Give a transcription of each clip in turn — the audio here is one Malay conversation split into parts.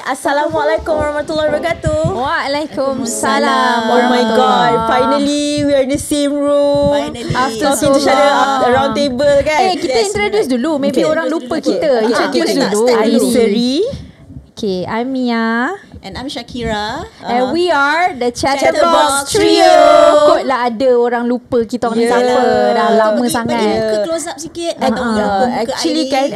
Assalamualaikum warahmatullahi wabarakatuh. Waalaikumsalam. Oh my god, finally we are in the same room. Finally. After talking to each other around table kan. Kita introduce dulu. Maybe orang lupa kita. Introduce boleh tak dulu. start I'm dulu? Seri. Okay, I'm Mia. And I'm Shakira. And we are the Chatterbox Chatterbox Trio. Trio. Kot lah ada orang lupa kita orang ni siapa. Dah lama Bagi sangat. muka close up sikit. Atau muka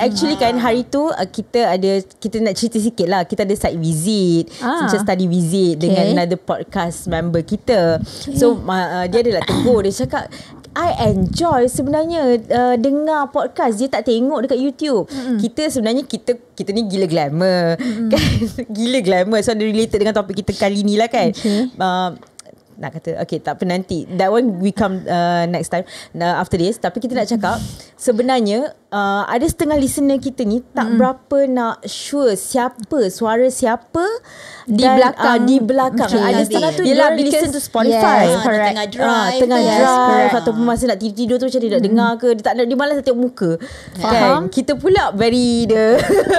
Actually kan hari tu kita nak cerita sikit lah. Kita ada site visit, macam study visit dengan another podcast member kita. So dia adalah tegur, dia cakap I enjoy sebenarnya dengar podcast. Dia tak tengok dekat YouTube. Kita sebenarnya kita ni gila glamour kan. Gila glamour. So ada related dengan topik kita kali ni lah kan. Nak kata okay, tak apa, nanti that one we come next time after this. Tapi kita nak cakap sebenarnya ada setengah listener kita ni tak berapa nak sure suara siapa di belakang. Okay, ada setengah tu dia listen to Spotify. Yes, correct. Tengah drive ataupun masa nak tidur tu macam dia nak dengar ke, dia tak nak, dia malas nak tengok muka. Faham? Kan? Kita pula very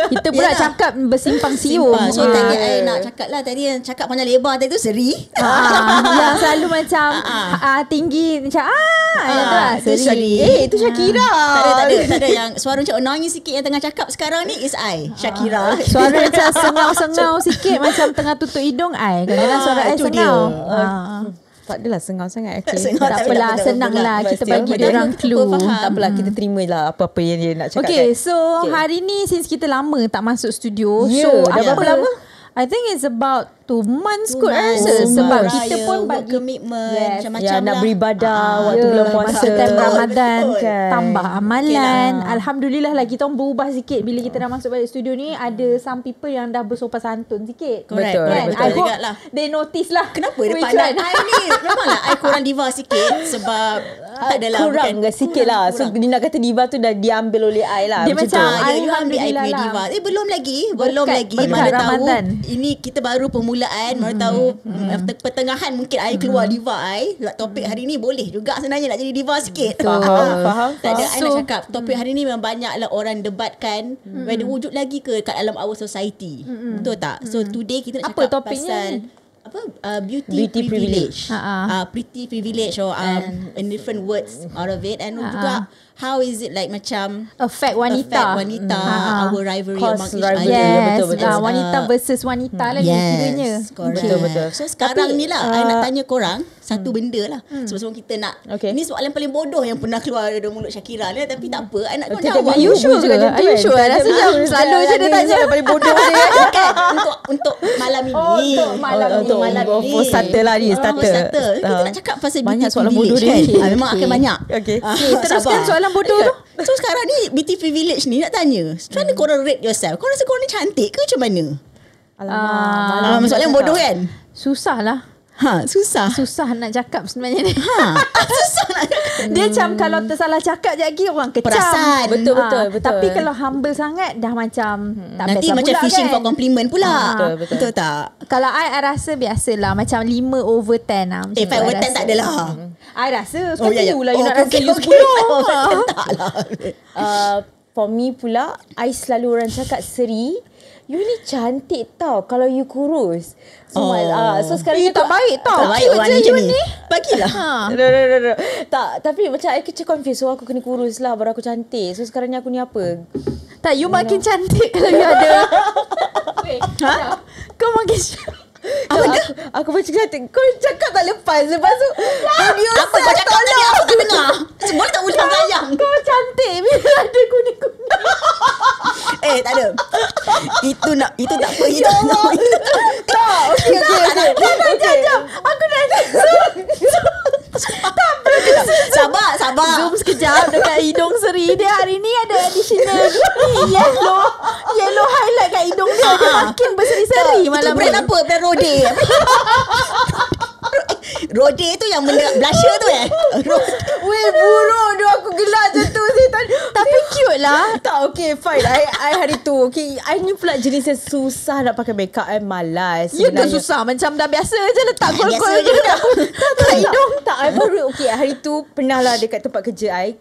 Kita pula cakap bersimpang siung. So tadi I nak cakap lah. Tadi yang cakap panjang lebar tadi tu Seri. Yang selalu macam tinggi macam yang tu lah, itu Seri. itu Shakira. Tak ada yang suara macam annoying sikit yang tengah cakap sekarang ni is I, Shakira. Suara macam sengau-sengau sikit, macam tengah tutup hidung I. Kadang-kadang suara I itu sengau. Tak adalah sengau sangat. Okay. Sengau Tak apalah, senang lah. Kita bagi dia orang clue. Tak apalah, kita terima lah apa-apa yang dia nak cakap. Okay, so hari ni since kita lama tak masuk studio, Ya, so dah berapa lama? I think it's about 2 months kot months. rasa. Sebab Raya, kita pun work bagi commitment, macam-macam Ya, nak lah. beribadah waktu bulan puasa. Time Ramadan Kan. tambah amalan. Okay Alhamdulillah lah kita orang berubah sikit. Bila kita dah masuk balik studio ni, ada some people yang dah bersopan santun sikit. Correct, Betul, Kan? betul. I hope Jugalah. they notice lah. Kenapa which depan one. I ni memanglah I kurang diva sikit sebab tak adalah kurang ke sikit lah. So dia nak kata diva tu dah diambil oleh I lah. Dia macam tu. you ambil I punya Alhamdulillah diva. Belum lagi berkat mana tahu Ramadan. ini kita baru permulaan. Mana tahu pertengahan mungkin I keluar diva I. Topik hari ni boleh juga sebenarnya nak jadi diva sikit. Faham. Tak ada, I nak cakap topik hari ni memang banyaklah orang debatkan whether wujud lagi ke kat dalam our society. Betul tak? So today kita nak Apa cakap topiknya pasal ni? beauty privilege. Pretty privilege or in different words out of it, and juga how is it like macam affect wanita. our rivalry among each other. Yes, betul. Wanita versus wanita lah kiranya. Correct. Betul. So sekarang ni lah I nak tanya korang satu benda lah sebelum kita nak Ni soalan paling bodoh yang pernah keluar dari mulut Shakira ni, tapi tak apa, I nak korang jawab. Are you sure ke? Are you sure? Rasa macam selalu je dia tanya. paling bodoh dia. Kan? Untuk malam ini. Untuk malam ni. Untuk malam Oh, ini. starter lah ni, starter. Kita nak cakap pasal Banyak beauty soalan bodoh privilege dia. kan? Memang akan banyak. Okay. Teruskan soalan bodoh tu. So sekarang ni beauty privilege ni nak tanya, macam mana korang rate yourself? Korang rasa korang ni cantik ke macam mana? Alamak. Soalan bodoh kan? Susah lah. Susah nak cakap sebenarnya ni. susah nak Dia macam kalau tersalah cakap je lagi orang kecam. Perasan. Betul. Tapi kalau humble sangat dah macam tak nanti biasa macam pula fishing kan. for compliment pula. Betul. Betul tak? Kalau I rasa biasalah macam 5/10 lah. 5/10 tak adalah. I rasa ya. you lah. You nak rasa you 10. Tak lah. For me pula, I selalu orang cakap, Seri, you ni cantik tau kalau you kurus. So sekarang tak baik tau. Tak baik Cute orang je macam you ni. Bagilah. No. Tak, tapi macam I kecil confused. So aku kena kurus lah baru aku cantik. So sekarang ni aku ni apa? Tak, you makin cantik kalau you ada. Kau makin Aku macam cantik. Kau cakap tak lepas. Lepas tu Apa kau cakap tadi? Aku tak dengar. Boleh tak ulang bayang? Kau cantik bila ada kuning-kuning. Tak ada. Itu tak apa. Itu tak nak. tak. Okay. Aku nak Sabar. zoom sekejap dekat hidung Seri. Dia hari ni ada additional yellow highlight kat hidung dia. Dia makin berseri-seri malam Itu brand ni. apa? Brand Rode. Rode tu yang benda blusher tu Weh buruk dia, aku gelak macam tu. Tapi cute lah. Tak, okay, fine. I hari tu, okay, I ni pula jenis yang susah nak pakai makeup. I malas. Ya ke susah? Macam dah biasa je letak gol-gol biasa je. Tak hidung. Tak, I baru, okay, hari tu pernah lah dekat tempat kerja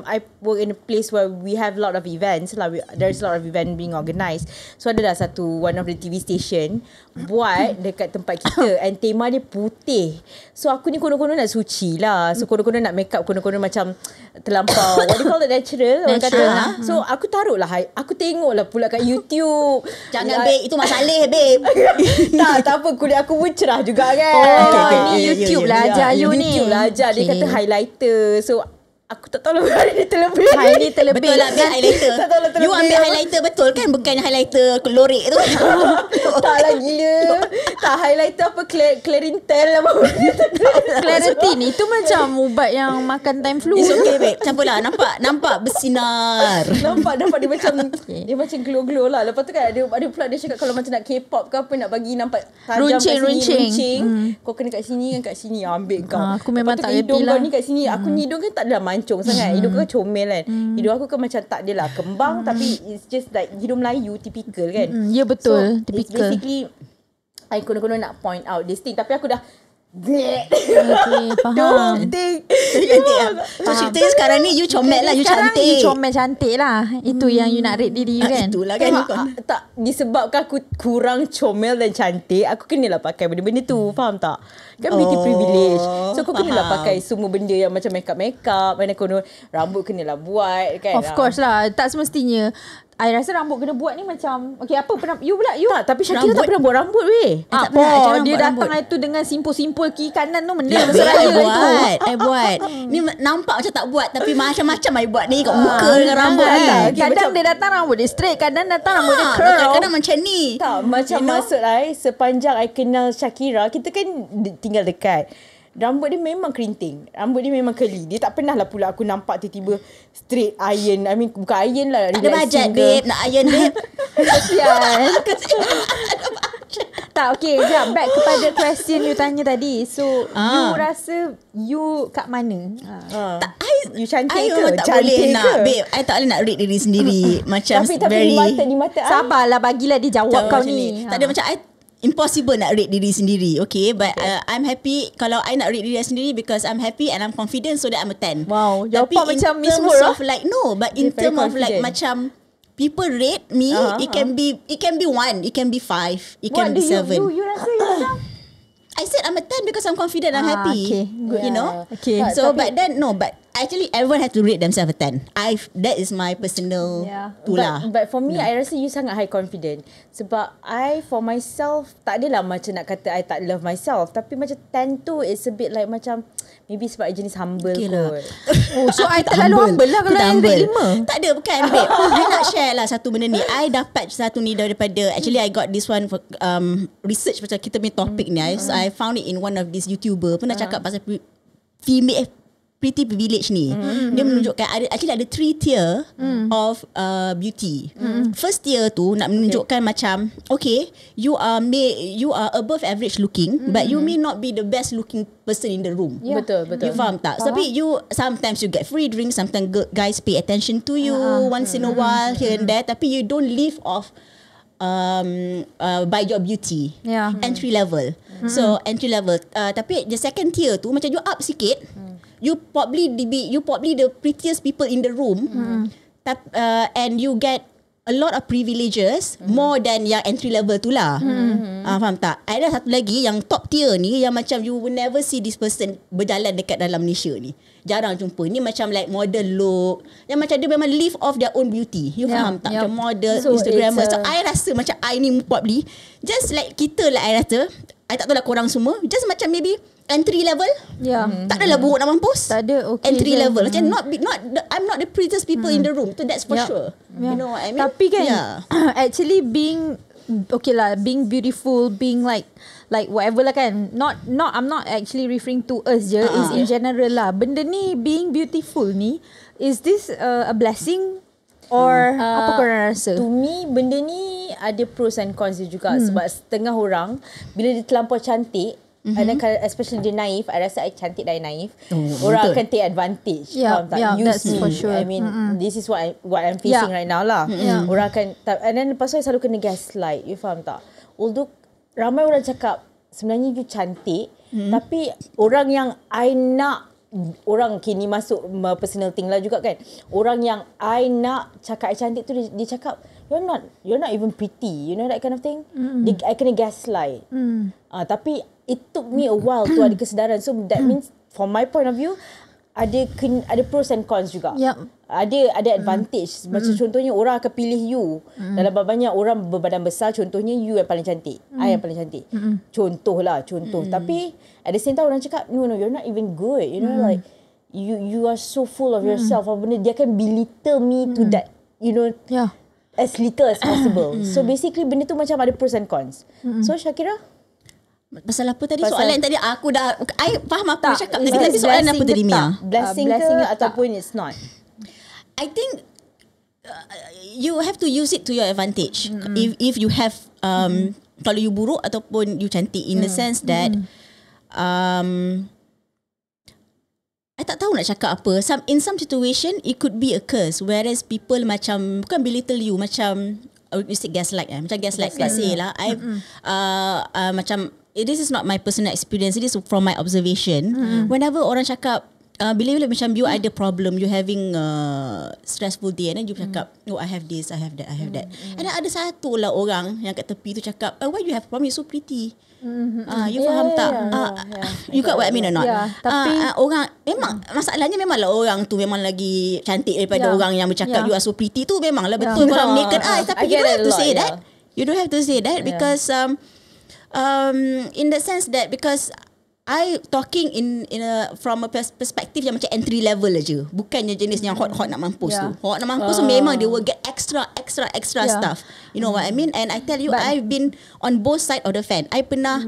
I work in a place where we have a lot of events lah. There's a lot of event being organised. So adalah one of the TV station buat dekat tempat kita and tema dia putih. So aku ni konon-konon nak suci lah. So konon-konon nak makeup, konon-konon macam terlampau what do you call it, natural orang kata. So aku taruh lah, aku tengok lah pula kat YouTube. Jangan babe, itu masalah babe. tak apa, kulit aku pun cerah juga kan. Ni YouTube lah ajar you ni. YouTube lah ajar. Dia kata highlighter. So aku tak tahu lah hari ni terlebih. Hari ni terlebih. Betul lah ambil highlighter. Tak tahu lah terlebih. You ambil highlighter betul kan? Bukan highlighter lorek tu. Tak lah gila. Tak, highlighter apa Clarintel apa. Claritin itu macam ubat yang makan time flu. It's okay babe. Campur lah. Nampak bersinar. Nampak dia macam dia macam glow-glow lah. Lepas tu kan ada pula dia cakap kalau macam nak K-pop ke apa, nak bagi nampak tajam runcing. Kau kena kat sini kan, kat sini ambil kau. Aku memang tak happy hidung lah. kau ni kat sini. Aku ni hidung kan tak adalah mancung sangat. Hidung kau kan comel kan. Hidung aku kan macam tak adalah kembang tapi it's just like hidung Melayu typical kan. Ya betul, So typical. it's basically I konon-konon nak point out this thing tapi aku dah Okay, faham. Cantik lah. So ceritanya sekarang ni you comel lah. You Sekarang cantik. you comel cantik lah. Itu yang you nak rate diri you kan. Itulah kan. tak disebabkan aku kurang comel dan cantik, aku kenalah pakai benda-benda tu. Faham tak? Kan beauty privilege. So aku kenalah pakai semua benda yang macam makeup, mana konon rambut kenalah buat kan. Of course lah. Tak semestinya. I rasa rambut kena buat ni macam okay, apa pernah you pula you tak, tapi Syakira tak pernah buat rambut weh. tak pernah, jangan dia buat datang rambut. itu dengan simpul-simpul kiri kanan tu benda Ya, masa raya itu. I buat. Ni nampak macam tak buat tapi macam-macam I buat ni kat muka dengan rambut ni. Kadang dia datang rambut dia straight, kadang datang rambut dia curl. Kadang-kadang macam ni. Tak, macam maksud sepanjang I kenal Syakira, kita kan tinggal dekat. Rambut dia memang kerinting. Rambut dia memang curly. Dia tak pernah lah pula aku nampak tiba-tiba straight iron. I mean bukan iron lah. Ada bajet babe. Nak iron babe. Kesian. Tak, okay, jap. Back kepada question you tanya tadi. So, you rasa you kat mana? You cantik I ke? memang tak Cantik boleh ke? nak babe. I tak boleh nak rate diri sendiri. Macam tapi very di mata I, Sabarlah, bagilah dia jawab kau macam ni. Tak ada macam I impossible nak rate diri sendiri. Okay, but I'm happy kalau I nak rate diri sendiri because I'm happy and I'm confident, so that I'm a 10. Wow, tapi jawapan macam Miss terms World of like no, but in terms of like macam people rate me, it can be 1, it can be 5, it can be 7. You rasa you macam I said I'm a 10 because I'm confident, I'm happy. Okay, good. You know? Okay. So but then but actually everyone have to rate themselves a 10. That is my personal tu lah. But for me, I rasa you sangat high confident. Sebab I for myself, tak adalah macam nak kata I tak love myself. Tapi macam 10 tu is a bit like macam maybe sebab I jenis humble kot. Oh, so I terlalu humble lah kalau I rate 5. Tak ada, bukan babe. I nak share lah satu benda ni. I dapat satu ni daripada, actually I got this one for research macam kita punya topik ni. I found it in one of these YouTuber pernah cakap pasal female pretty privilege ni. Dia menunjukkan ada 3 tier of beauty. First tier tu nak menunjukkan macam okay, you are above average looking, but you may not be the best looking person in the room. Betul. You faham tak? Tapi you sometimes you get free drinks, sometimes guys pay attention to you once in a while here and there, tapi you don't live off by your beauty. Entry level. So entry level. Tapi the second tier tu macam you up sikit, you probably the prettiest people in the room, and you get a lot of privileges more than yang entry level tu lah. Faham tak? Ada satu lagi yang top tier ni yang macam you will never see this person berjalan dekat dalam Malaysia ni. Jarang jumpa. Ni macam like model look, yang macam dia memang live off their own beauty. You faham tak? Macam model, so Instagrammer. So I rasa macam I ni probably just like kita lah. I rasa I tak tahu lah korang semua, just macam maybe entry level. Tak adalah buruk nak mampus. Tak ada, okay. Entry level. Macam I'm not the prettiest people in the room. So that's for sure. You know what I mean? Tapi kan actually being beautiful, being like whatever lah kan. I'm not actually referring to us je. Is in general lah. Benda ni, being beautiful ni, is this a blessing? Or apa korang rasa? To me, benda ni ada pros and cons dia juga. Sebab setengah orang bila dia terlampau cantik, And then especially the naive, I rasa I cantik dan naive. Orang betul. akan take advantage. Yeah, Faham tak? yeah, Use that's me. for sure. I mean, this is what I'm facing right now lah. Orang akan, and then lepas tu I selalu kena gaslight. You faham tak? Although ramai orang cakap sebenarnya you cantik, tapi orang yang I nak, orang kini masuk personal thing lah juga kan. Orang yang I nak cakap I cantik tu, dia cakap you're not even pretty, you know, that kind of thing. I kena gaslight. Tapi it took me a while to ada kesedaran. So that means from my point of view, ada pros and cons juga. Ada advantage. Macam contohnya orang akan pilih you. Dalam banyak orang berbadan besar, contohnya you yang paling cantik, I yang paling cantik. Contoh. Tapi at the same time orang cakap no, you're not even good. You know, like you are so full of yourself. Apa benda dia akan belittle me to that, you know, as little as possible. So basically benda tu macam ada pros and cons. So Syakira, pasal apa tadi soalan tadi aku dah I faham apa you cakap tadi. Tapi soalan apa tadi Mia? Blessing ke ataupun it's not? I think you have to use it to your advantage. If you have kalau you buruk ataupun you cantik, in the sense that I tak tahu nak cakap apa. In some situation it could be a curse, whereas people macam bukan belittle you, macam you say gaslight macam gaslight. Let's say lah I macam this is not my personal experience, it is from my observation. Whenever orang cakap bila macam you ada problem, you having stressful day, and then you cakap oh I have this, I have that. And then ada satu lah orang yang kat tepi tu cakap why you have problem, you so pretty. You faham tak? You got what I mean or not? Tapi orang memang masalahnya memanglah orang tu memang lagi cantik daripada orang yang bercakap you are so pretty tu, memanglah betul korang naked eyes. Tapi you don't have to say that. You don't have to say that because in the sense that because I talking in a from a perspective yang macam entry level aja, bukannya jenis yang hot nak mampus tu. Hot nak mampus tu memang they will get extra stuff. You know what I mean? And I tell you, I've been on both side of the fence. I pernah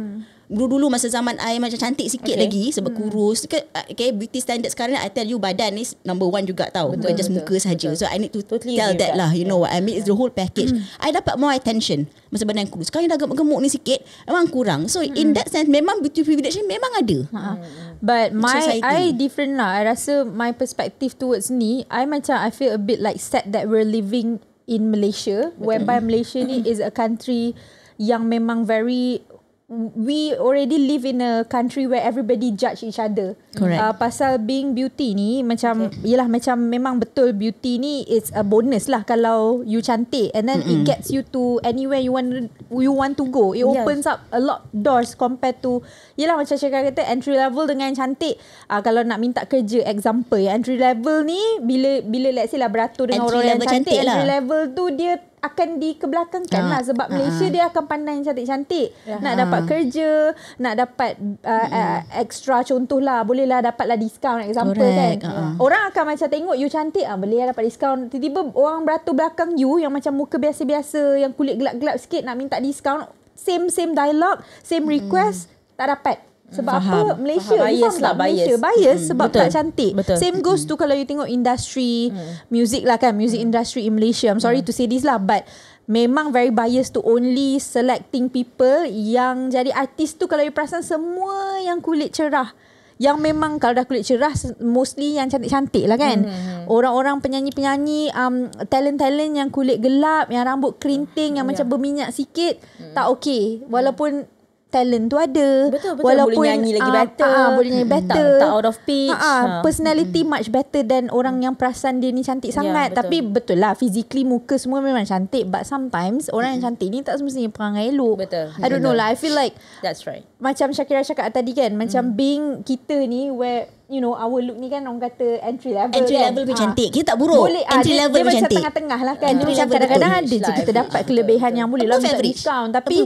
dulu masa zaman I macam cantik sikit lagi sebab kurus. Okay, beauty standard sekarang I tell you badan ni number one juga tau. Bukan just muka saja. So I need to tell that lah. You know what I mean? It's the whole package. I dapat more attention masa badan kurus. Sekarang dah gemuk ni sikit memang kurang. So in that sense memang beauty privilege ni memang ada. But I different lah. I rasa my perspective towards ni, I feel a bit like sad that we're living in Malaysia, whereby Malaysia ni is a country yang memang very, we already live in a country where everybody judge each other. Correct. Pasal being beauty ni macam yelah, macam memang betul beauty ni is a bonus lah kalau you cantik, and then it gets you to anywhere you want to go. It opens up a lot doors compared to yelah macam Syakira kata entry level dengan cantik. Kalau nak minta kerja, example entry level ni bila let's say lah beratur dengan Entry orang yang level cantik lah. entry level tu dia akan dikebelakangkan lah sebab Malaysia dia akan pandai yang cantik-cantik. Nak dapat kerja, nak dapat extra, contoh lah, boleh lah dapat lah diskaun example. Correct. Kan orang akan macam tengok you cantik, boleh lah dapat diskaun. Tiba-tiba orang beratur belakang you yang macam muka biasa-biasa, yang kulit gelap-gelap sikit, nak minta diskaun, same dialogue, same request, tak dapat. Sebab apa? Malaysia bias lah, Malaysia bias sebab betul. tak cantik. Betul. Same goes to kalau you tengok industry music lah kan, music industry in Malaysia. I'm sorry to say this lah, but memang very biased to only selecting people yang jadi artis tu. Kalau you perasan semua yang kulit cerah, yang memang kalau dah kulit cerah mostly yang cantik-cantik lah kan. Orang-orang penyanyi-penyanyi talent-talent yang kulit gelap, yang rambut kerinting, yang macam berminyak sikit, tak okay. Walaupun talent tu ada, betul, walaupun boleh nyanyi lagi better, boleh nyanyi better, tak out of pitch, personality much better than orang yang perasan dia ni cantik sangat. betul. Tapi betul lah, physically muka semua memang cantik, but sometimes orang yang cantik ni tak semestinya perangai elok. Betul. I don't know lah, I feel like That's right. macam Syakira cakap tadi kan, macam being kita ni where you know our look ni kan orang kata entry level kan? level pun cantik. Kita tak buruk. Boleh, Entry dia, level dia pun macam cantik. tengah-tengah lah kan. Dia Entry macam level kadang-kadang betul. ada je kita dapat kelebihan yang boleh lah Above minta average. diskaun. Tapi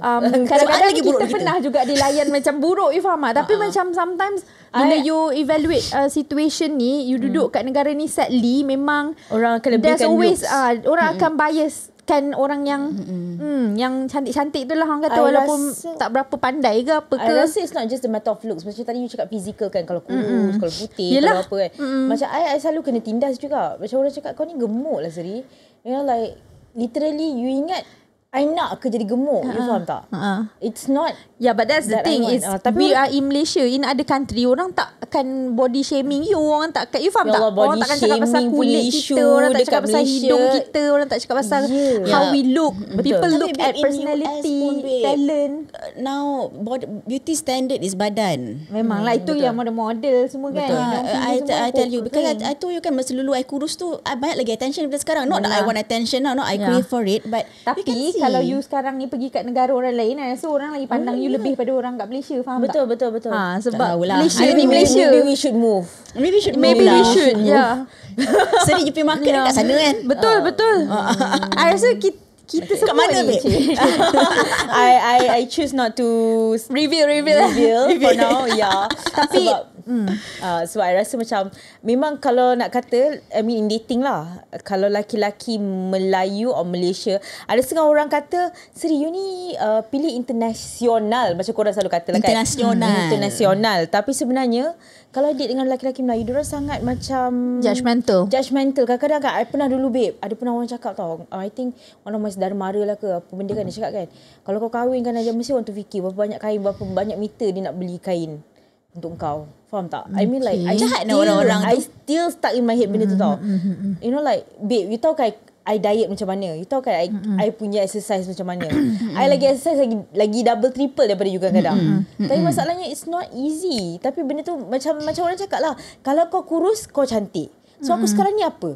Soalan kadang-kadang lagi kita buruk kita. pernah juga dilayan macam buruk, you faham tak? Tapi macam sometimes bila you evaluate situation ni, you duduk kat negara ni, sadly memang Orang akan there's lebihkan always looks. orang akan bias kan orang yang cantik-cantik tu lah orang kata, I walaupun rasa- tak berapa pandai ke apa I ke. rasa it's not just the matter of looks. Macam tadi you cakap physical kan, kalau kurus, kalau putih, Yelah. kalau apa kan. Macam I selalu kena tindas juga. Macam orang cakap kau ni gemuk lah Seri. You know, like literally you ingat I nak ke jadi gemuk. You faham tak? It's not. Yeah, but that's the that thing I want. is Tapi we are in Malaysia. In other country, orang tak akan body shaming you. Orang tak akan, you faham Ya tak? Allah, body Orang takkan cakap pasal shaming kulit punya kita. isu Orang tak dekat cakap pasal Malaysia. hidung kita. Orang tak cakap pasal how we look. People Tapi look babe, at in personality, US pun, babe, talent. Now beauty standard is badan. Memang lah itu yang model-model semua kan. I tell you because I told you kan masa dulu I kurus tu I banyak lagi attention daripada sekarang. Not that I want attention, not I crave for it, but you can Tapi see. kalau you sekarang ni pergi kat negara orang lain kan, so orang lagi pandang you lebih pada orang kat Malaysia, faham tak? Betul. Sebab tahulah. Malaysia I ni mean, Malaysia. Maybe we should move. Maybe we should Yeah. Seri je pergi market kat sana kan. Betul. I rasa kita semua kat mana ni, babe? cik. I choose not to reveal for now. Yeah. Tapi sebab I rasa macam memang kalau nak kata in dating lah, kalau laki-laki Melayu or Malaysia, ada setengah orang kata Seri you ni pilih international, macam korang selalu kata lah kan, international. Tapi sebenarnya kalau date dengan laki-laki Melayu, diorang sangat macam judgemental. Kadang-kadang kan I pernah dulu babe, ada pernah orang cakap tau, I think one of my saudara mara lah ke apa benda kan, dia cakap kan, kalau kau kahwin kan aja mesti orang tu fikir berapa banyak kain, berapa banyak meter dia nak beli kain untuk kau. Faham tak? I mean like Jahat orang-orang tu. I still stuck in my head benda tu tau. You know like babe, you tahu kan I diet macam mana? You tahu kan I punya exercise macam mana? I lagi exercise lagi double triple daripada you kadang-kadang. Tapi masalahnya it's not easy. Tapi benda tu macam orang cakap lah, kalau kau kurus kau cantik. So aku sekarang ni apa?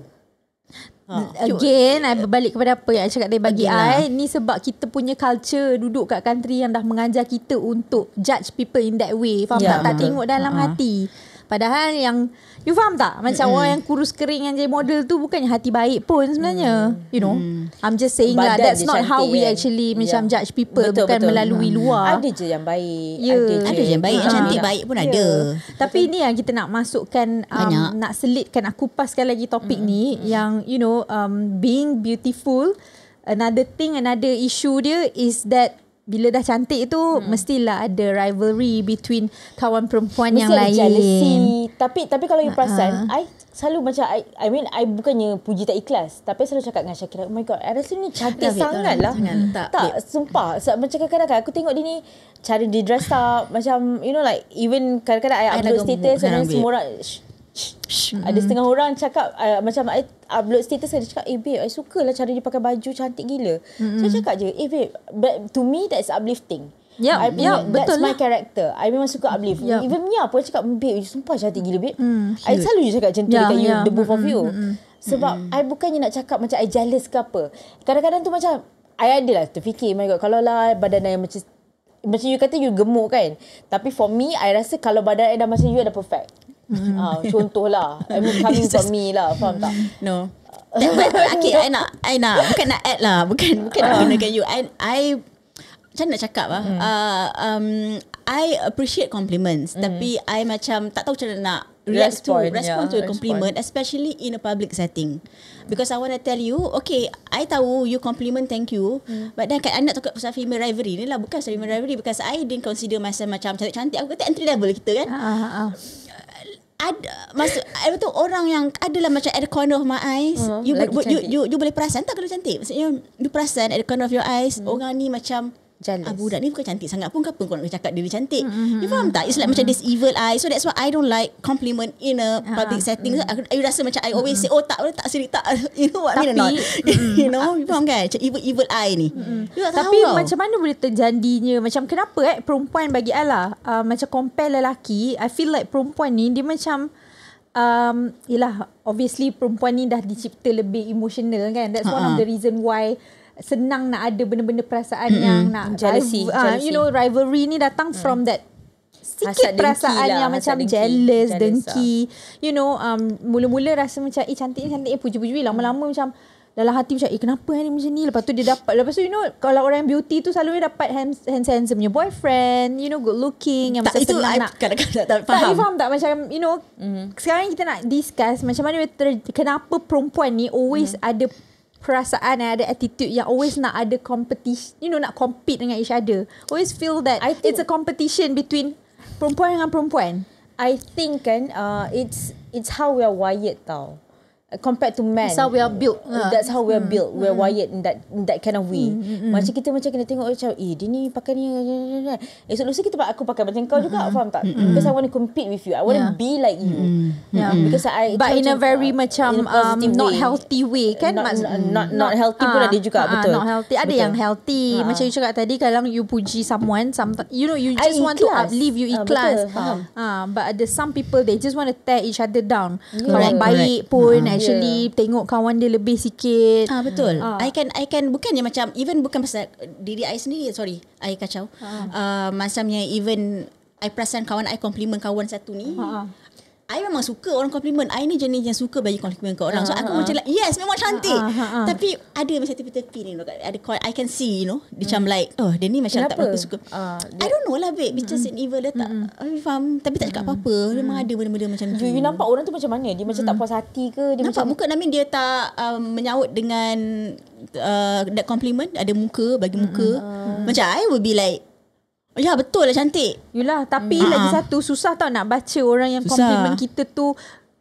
Again, I berbalik kepada apa yang I cakap tadi. Bagi I, ni sebab kita punya culture duduk kat country yang dah mengajar kita untuk judge people in that way. Faham tak? Tak tengok dalam hati. Padahal yang, you faham tak? Macam orang yang kurus kering yang jadi model tu bukannya hati baik pun sebenarnya. You know, I'm just saying lah, Badan that's je not how cantik we kan. actually macam judge people. Betul. Bukan melalui luar. Ada je yang baik. Ada je yang baik, yang cantik baik pun ada. Tapi ni yang kita nak masukkan, nak selitkan, aku kupaskan lagi topik ni, yang you know, being beautiful. Another issue dia is that bila dah cantik tu mestilah ada rivalry between kawan perempuan yang lain. Jealousy. Tapi kalau you perasan, I selalu macam I mean I bukannya puji tak ikhlas, tapi selalu cakap dengan Syakira, oh my god, I rasa ni cantik sangat lah. Tak, sumpah. Macam kadang-kadang aku tengok dia ni, cara dia dress up, macam you know like even kadang-kadang I upload status dan semua orang ada setengah orang cakap macam I upload status, dia cakap babe, I suka lah cara dia pakai baju, cantik gila. So I cakap je, babe, but to me that's uplifting. That's my character. I memang suka uplift. Even Mia pun cakap, babe, sumpah cantik gila babe. I selalu je cakap macam tu dekat you, the both of you. Sebab I bukannya nak cakap macam I jealous ke apa. Kadang-kadang tu macam I ada lah terfikir, my god, kalau lah badan I macam you kata you gemuk kan, tapi for me I rasa kalau badan I dah macam you, dah perfect. Contohlah, I mean coming from me lah, faham tak? No. Okay, I nak bukan nak add lah, bukan nak gunakan you. I macam nak cakap lah, I appreciate compliments, tapi I macam tak tahu macam mana nak respond to a compliment, especially in a public setting. Because I want to tell you, okay, I tahu you compliment, thank you, but then I nak talk pasal female rivalry ni lah, bukan pasal female rivalry, because I didn't consider myself macam cantik-cantik. Aku kata entry level kita kan. Ada betul orang yang adalah macam at the corner of my eyes, you boleh perasan tak kalau cantik, maksudnya you perasan at the corner of your eyes, orang ni macam budak ni bukan cantik sangat pun, kenapa kau nak cakap dia cantik? You faham tak? It's like macam this evil eye. So that's why I don't like compliment in a public setting. I rasa macam I always say, oh tak sirik tak, you know what I mean or not? You know, you faham kan? Macam evil eye ni. Tapi macam mana boleh terjadinya, macam kenapa perempuan bagi I lah, macam compare lelaki, I feel like perempuan ni dia macam yelah, obviously perempuan ni dah dicipta lebih emotional kan. That's one of the reason why senang nak ada benda-benda perasaan yang nak jealousy. You know, rivalry ni datang from that sikit perasaan yang macam jealous, dengki. You know, mula-mula rasa macam cantik puji-puji, lama-lama macam dalam hati macam kenapa ni macam ni. Lepas tu dia dapat, lepas tu you know, kalau orang beauty tu selalu dia dapat handsome punya boyfriend, you know, good looking, yang macam senang nak kadang-kadang tak faham. You faham tak macam you know, sekarang kita nak discuss macam mana kenapa perempuan ni always ada perasaan, ada attitude yang always nak ada competition, you know, nak compete dengan each other. Always feel that it's a competition between perempuan dengan perempuan. I think kan it's how we are wired tau. compared to men. That's how we are built. That's how we are built. We're wired in that kind of way. Macam kita macam kena tengok macam dia ni pakai ni. Esok lusa aku pakai macam kau juga, faham tak? Because I want to compete with you. I want to be like you. Because but in a very macam not healthy way kan? Not healthy pun ada juga, betul. Not healthy. Ada yang healthy. Macam you cakap tadi, kalau you puji someone, you know, you just want to uplift, you ikhlas. But ada some people, they just want to tear each other down. Kawan baik pun actually tengok kawan dia lebih sikit. Betul. I can bukannya macam, even bukan pasal diri I sendiri, sorry, I kacau. Macamnya even I perasan kawan I compliment kawan satu ni. I memang suka orang compliment. I ni jenis yang suka bagi compliment ke orang. So aku macam like, yes, memang cantik. Tapi ada macam tepi-tepi ni, ada I can see, you know, dia macam like, dia ni macam tak berapa suka. I don't know lah, babe. Bitches and evil, dia tak faham, tapi tak cakap apa-apa. Memang ada benda-benda macam tu. You nampak orang tu macam mana? Dia macam tak puas hati ke? Dia nampak macam muka Namin dia tak menyahut dengan that compliment. Ada muka, bagi muka. Macam I will be like, ya betul lah, cantik. Yelah, tapi lagi satu, susah tau nak baca orang yang compliment kita tu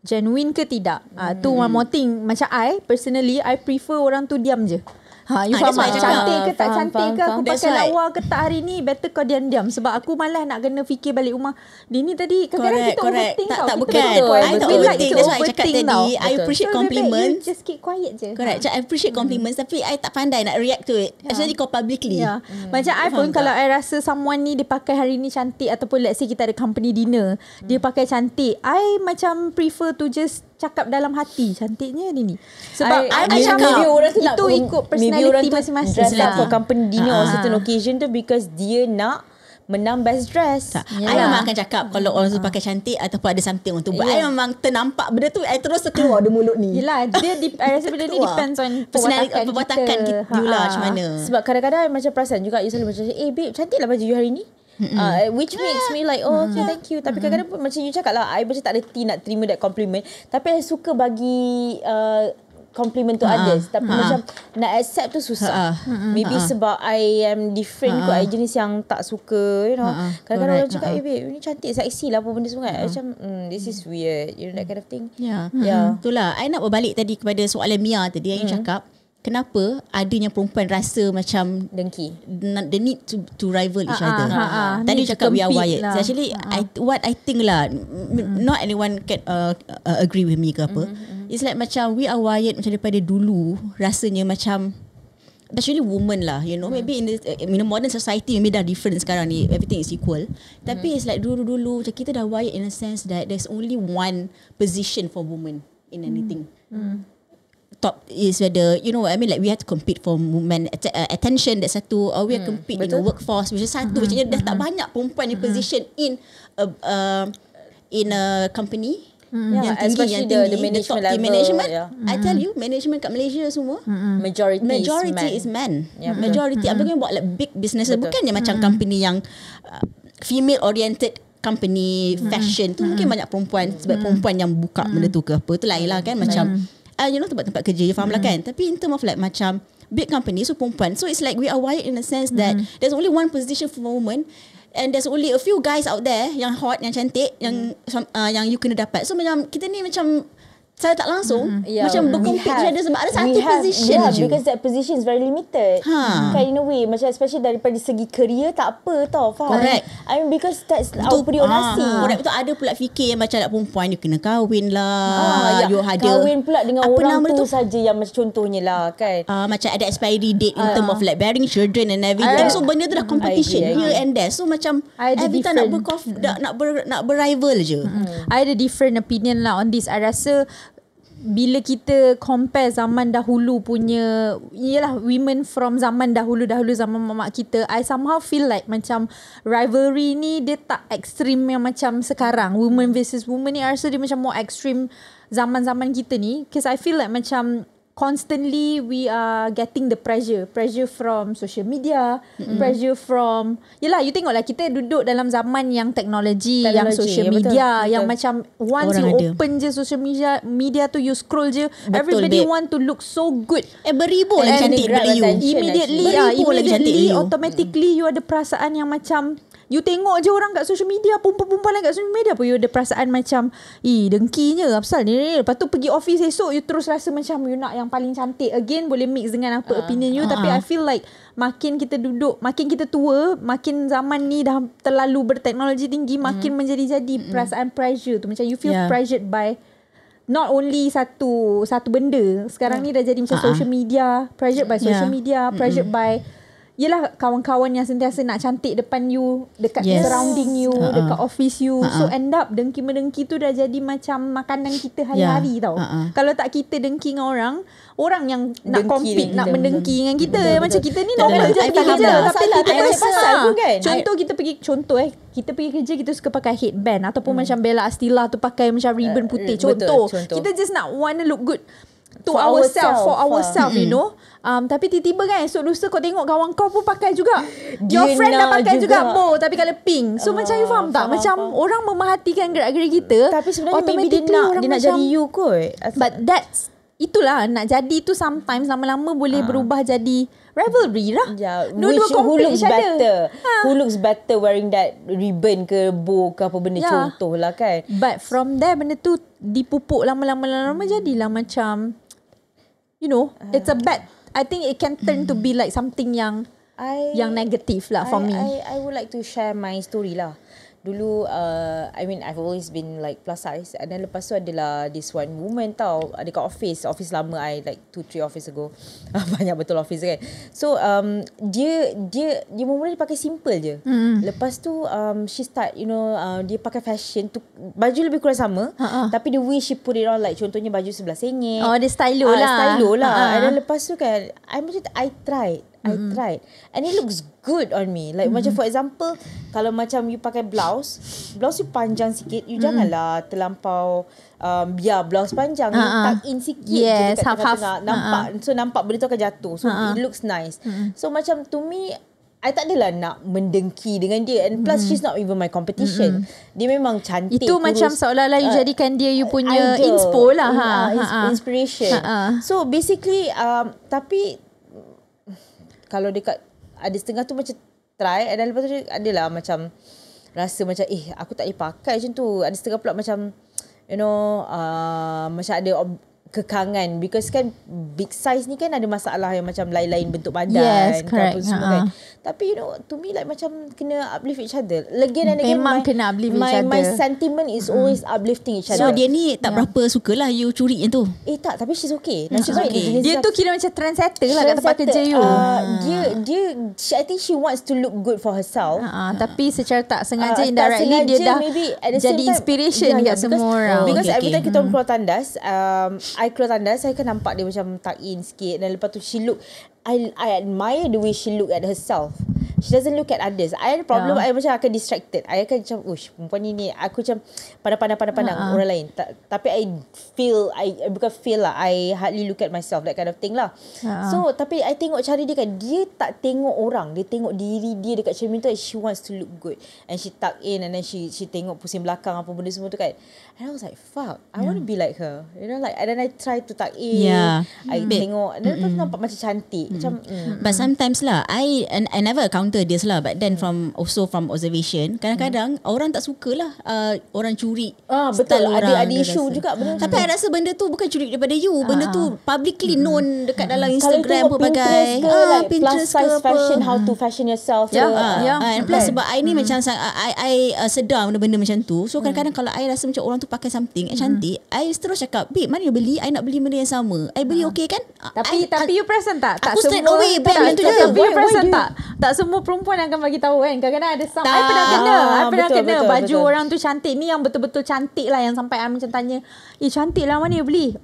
genuine ke tidak. Tu one more thing. Macam I personally, I prefer orang tu diam je. You faham tak? Cantik ke tak cantik ke, aku pakai lawa ke tak hari ni, better kau diam-diam. Sebab aku malas nak kena fikir balik rumah, dia ni tadi kadang-kadang kita overthink tau. Tak, bukan. I tak overthink. That's why I cakap tadi, I appreciate compliments. You just keep quiet je. Correct. I appreciate compliments, tapi I tak pandai nak react to it. Especially kau publicly. Macam I pun, kalau I rasa someone ni dia pakai hari ni cantik, ataupun let's say kita ada company dinner, dia pakai cantik, I macam prefer to just cakap dalam hati, cantiknya ni. Sebab I macam itu ikut personality masing-masing. Dress up for company dinner or certain occasion tu because dia nak menang best dress. I memang akan cakap kalau orang tu pakai cantik ataupun ada something untuk buat. I memang ternampak benda tu, I terus keluar dari mulut ni. Yelah, dia I rasa benda ni depends on perwatakan kita lah macam mana. Sebab kadang-kadang macam perasan juga, you selalu macam babe, cantik lah baju you hari ni. Which makes me like, okay, thank you. Tapi kadang-kadang macam you cakap lah, I macam tak reti nak terima that compliment. Tapi I suka bagi compliment to others. Tapi macam nak accept tu susah. Maybe sebab I am different kot. I jenis yang tak suka, you know. Kadang-kadang orang cakap, babe, ni cantik, seksi lah apa benda semua kan. Macam, this is weird, you know, that kind of thing. Itulah, I nak berbalik tadi kepada soalan Mia tadi yang you cakap. Kenapa adanya perempuan rasa macam dengki, the need to rival each other. Tadi you cakap we are wired. So actually what I think lah, not anyone can agree with me ke apa. It's like macam we are wired macam daripada dulu, rasanya macam, especially women lah, you know, maybe in the modern society maybe dah different sekarang ni, everything is equal. Tapi it's like dulu-dulu macam kita dah wired in a sense that there's only one position for women in anything. Top is whether, you know what I mean, like we have to compete for women attention, that's satu, or we have to compete in the workforce, which is satu. Macam dah tak banyak perempuan in position in a company yang tinggi, yang tinggi, the management level. Management, I tell you, management kat Malaysia semua majority is men. Majority. I'm talking about like big businesses. Bukannya macam company yang female oriented company, fashion tu mungkin banyak perempuan, sebab perempuan yang buka benda tu ke apa, tu lain lah kan. Macam you know, tempat-tempat kerja, you faham lah kan. Tapi in term of like macam big company, so perempuan, so it's like we are wired in a sense that there's only one position for women, and there's only a few guys out there yang hot, yang cantik, yang you kena dapat. So macam kita ni macam saya tak langsung macam berkompet je, sebab ada satu position je. Because that position is very limited. Kan, in a way, macam especially daripada segi career tak apa tau, faham? Correct. I mean, because that's our period nasi. Correct. Betul, ada pula fikir yang macam nak perempuan you kena kahwin lah. You ada kahwin pula dengan orang tu saja, yang macam contohnya lah kan. Macam ada expiry date in term of like bearing children and everything. So benda tu dah competition here and there. So macam every time nak berrival je. I ada different opinion lah on this. I rasa bila kita compare zaman dahulu punya, yelah, women from zaman dahulu zaman mamak kita, I somehow feel like macam rivalry ni dia tak ekstrim yang macam sekarang. Women versus women ni, I rasa dia macam more extreme zaman-zaman kita ni. Because I feel like macam constantly we are getting the pressure from social media, pressure from, yelah, you tengok lah, kita duduk dalam zaman yang teknologi yang social media, yang macam once orang you open je social media tu, you scroll je, everybody want to look so good, beribu lagi cantik daripada you, immediately automatically you ada perasaan yang macam You tengok je orang kat social media, perempuan-perempuan kat social media pun you ada perasaan macam dengkinya pasal ni. Lepas tu pergi office esok you terus rasa macam you nak yang paling cantik again. Boleh mix dengan apa opinion you. Tapi I feel like makin kita duduk, makin kita tua, makin zaman ni dah terlalu berteknologi tinggi, makin menjadi-jadi perasaan pressure tu. Macam you feel pressured by not only satu benda. Sekarang ni dah jadi macam social media, pressured by social media, pressured by yelah kawan-kawan yang sentiasa nak cantik depan you, dekat surrounding you, dekat office you. So end up dengki-mendengki tu dah jadi macam makanan kita hari-hari tau. Kalau tak kita dengki dengan orang yang nak compete, nak mendengki dengan kita. Macam kita ni normal je pergi kerja, tapi kita pasal pun kan. Kita pergi kerja, kita suka pakai headband ataupun macam Bella Astila tu pakai macam ribbon putih. Contoh. Kita just nak wanna look good to ourselves, for ourselves, you know. Tapi tiba-tiba kan esok lusa kau tengok kawan kau pun pakai juga. Your friend dah pakai juga bow tapi colour pink. So macam you faham tak? Macam orang memerhatikan gerak-gerik kita. Tapi sebenarnya maybe dia nak jadi you kot. But itulah nak jadi tu sometimes lama-lama boleh berubah jadi rivalry lah. Who looks better? Who looks better wearing that ribbon ke bow ke apa benda contoh lah kan. But from there benda tu dipupuk lama-lama jadilah macam you know, it's a bad. I think it can turn to be like something yang negative lah for me. I would like to share my story lah. Dulu I mean I've always been like plus size, and then lepas tu adalah this one woman tau, ada kat office lama I, like 2-3 office ago. Banyak betul office kan. So dia mula dia pakai simple je. Lepas tu she start you know dia pakai fashion tu, baju lebih kurang sama, tapi the way she put it on, like contohnya baju sebelah sengit. Dia stylo lah. And then lepas tu kan I tried and it looks good on me. Like macam for example, kalau macam you pakai blouse you panjang sikit, you janganlah terlampau biar blouse panjang, you tuck in sikit je dekat tengah-tengah, nampak benda tu akan jatuh. So it looks nice. So macam to me, I tak adalah nak mendengki dengan dia. And plus she's not even my competition. Dia memang cantik, itu kurus. Macam seolah-olah you jadikan dia you punya inspo lah. Inspiration. So basically tapi kalau dekat ada setengah tu macam try, dan lepas tu dia adalah macam rasa macam aku tak boleh pakai macam tu. Ada setengah pula macam you know macam ada kekangan, because kan big size ni kan ada masalah yang macam lain-lain bentuk badan, apa semua kan. Tapi you know, to me like macam kena uplift each other. Again and again, memang kena uplift each other. My sentiment is always uplifting each other. So dia ni tak berapa sukalah you curi yang tu. Tak, tapi she's okay. She's okay. Dia tu kira macam trendsetter lah kat tempat kerja you. I think she wants to look good for herself. Tapi secara tak sengaja indirectly dia dah jadi inspiration dekat semua orang. Because every time kita keluar tandas, I keluar tandas, saya kan nampak dia macam tuck in sikit, dan lepas tu she look, I admire the way she look at herself. She doesn't look at others. I ada problem, I macam akan distracted. I akan macam, perempuan ni aku macam pandang orang lain. Tapi I bukan feel lah, I hardly look at myself, that kind of thing lah. So tapi I tengok cara dia kan, dia tak tengok orang, dia tengok diri dia dekat cermin tu. She wants to look good, and she tuck in, and then she tengok pusing belakang apa benda semua tu kan. And I was like, fuck, I want to be like her, you know, like. And then I try to tuck in, I tengok, dan lepas tu nampak macam cantik, macam But sometimes lah, I never encounter this lah, but then from observation, kadang-kadang orang tak sukalah orang curi betul, ada isu juga benda. Tapi I rasa benda tu bukan curi daripada you, benda tu publicly known dekat dalam Instagram pelbagai plus Pinterest size ke fashion, apa. how to fashion yourself. And plus sebab I ni macam I sedar benda-benda macam tu. So kadang-kadang kalau I rasa macam orang tu pakai something cantik, I terus cakap, babe, mana you beli? I nak beli benda yang sama. I beli okay kan? Tapi you perasan tak? Aku straight away buat benda tu je. Tapi you perasan tak? Tak semua perempuan akan bagi tahu kan. Kadang-kadang ada some, I pernah kena baju orang tu cantik ni, yang betul-betul cantik lah, yang sampai I macam tanya, cantik lah, mana you beli?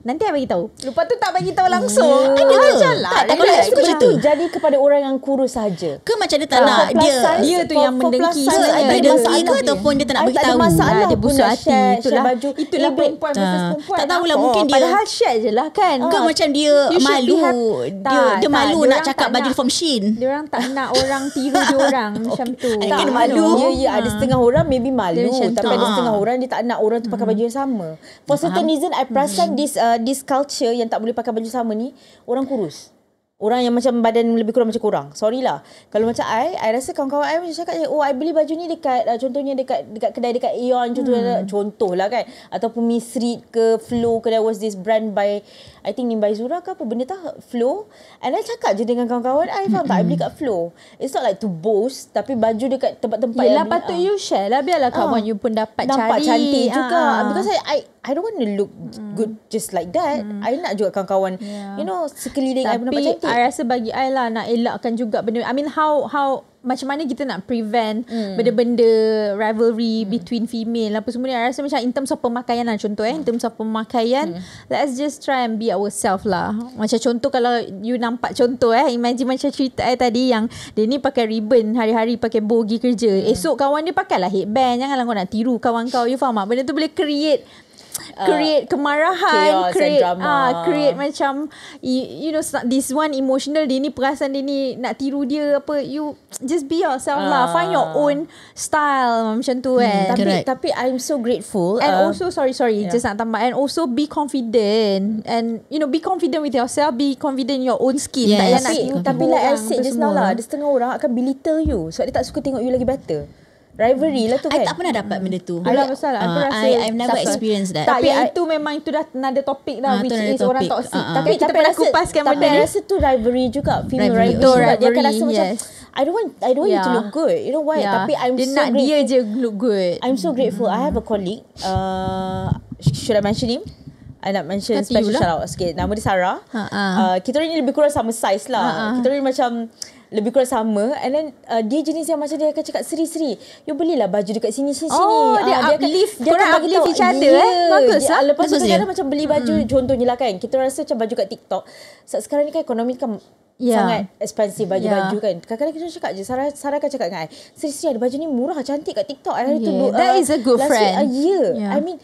Nanti I bagi tahu. Lepas tu tak bagi tahu langsung. Ada macam lah. Tak boleh suka macam tu. Jadi kepada orang yang kurus saja. Ke macam dia tak nak dia tu yang mendengki. Dia dengki ke ataupun dia tak nak bagi tahu. Dia busuk hati. Itulah perempuan versus perempuan. Tak tahulah, mungkin dia padahal share je lah kan. Ke macam dia malu. Dia malu nak cakap baju from Shein. Dia orang tak nak orang tiru dia orang macam tu. Tak malu. Ada setengah orang maybe malu, tapi ada setengah orang dia tak nak orang tu pakai baju yang sama. For certain reason, I perasan this culture yang tak boleh pakai baju sama ni, orang kurus. orang yang macam badan lebih kurang macam korang. Sorry lah. Kalau macam I rasa kawan-kawan I macam cakap, I beli baju ni dekat contohnya dekat kedai dekat Aeon contoh lah kan. Ataupun Miss Reed ke Flow ke, there was this brand by I think Nimbai Zura ke apa benda tak, Flow. And I cakap je dengan kawan-kawan I, faham tak, I beli kat Flow. It's not like to boast, tapi baju dekat tempat-tempat yelah, patut you share lah, biarlah kawan you pun dapat cari. Cantik juga. Because I don't want to look good just like that. I nak juga kawan-kawan sekeliling I pun nampak cantik. Tapi I rasa bagi I lah, nak elakkan juga benda, I mean how macam mana kita nak prevent benda-benda rivalry between female apa semua ni. I rasa macam in terms of pemakaian lah, contoh in terms of pemakaian, let's just try and be ourselves lah. Macam contoh kalau you nampak contoh imagine macam cerita I tadi yang dia ni pakai ribbon hari-hari, pakai bow pergi kerja, esok kawan dia pakailah headband. Janganlah kau nak tiru kawan kau, you faham tak? Benda tu boleh create kemarahan, create macam this one emotional, dia ni perasan dia ni nak tiru dia apa. You just be yourself lah, find your own style macam tu kan. Tapi I'm so grateful, and also sorry just nak tambah, and also be confident, and be confident with yourself, be confident in your own skin. Tapi like I said just now lah, ada setengah orang akan belittle you sebab dia tak suka tengok you lagi better. Rivalry lah tu kan. I tak pernah dapat benda tu. Itulah pasal aku rasa I've never experienced that. Tapi itu memang itu dah another topic lah, which is orang toxic. Tapi kita pernah kupaskan benda ni. Tapi rasa tu rivalry juga, female rivalry. Dia akan rasa macam I don't want you to look good. You know why? Tapi I'm dia so nak grateful. Dia je look good. I'm so grateful. I have a colleague. Should I mention him? I nak mention special shout out sikit. Nama dia Sarah. Kita orang ni lebih kurang sama size lah. Kita orang ni macam lebih kurang sama. And then dia jenis yang macam dia akan cakap, Seri you belilah baju dekat sini. Dia uplift. Dia akan uplift each other. Bagus lah. Lepas tu kadang macam beli baju, contohnya lah kan, kita rasa macam baju kat TikTok. Sekarang ni kan ekonomi kan sangat expensive baju-baju kan. Kadang-kadang kita cakap je, Sarah akan cakap dengan I, Seri ada baju ni murah cantik kat TikTok. That is a good friend. I mean,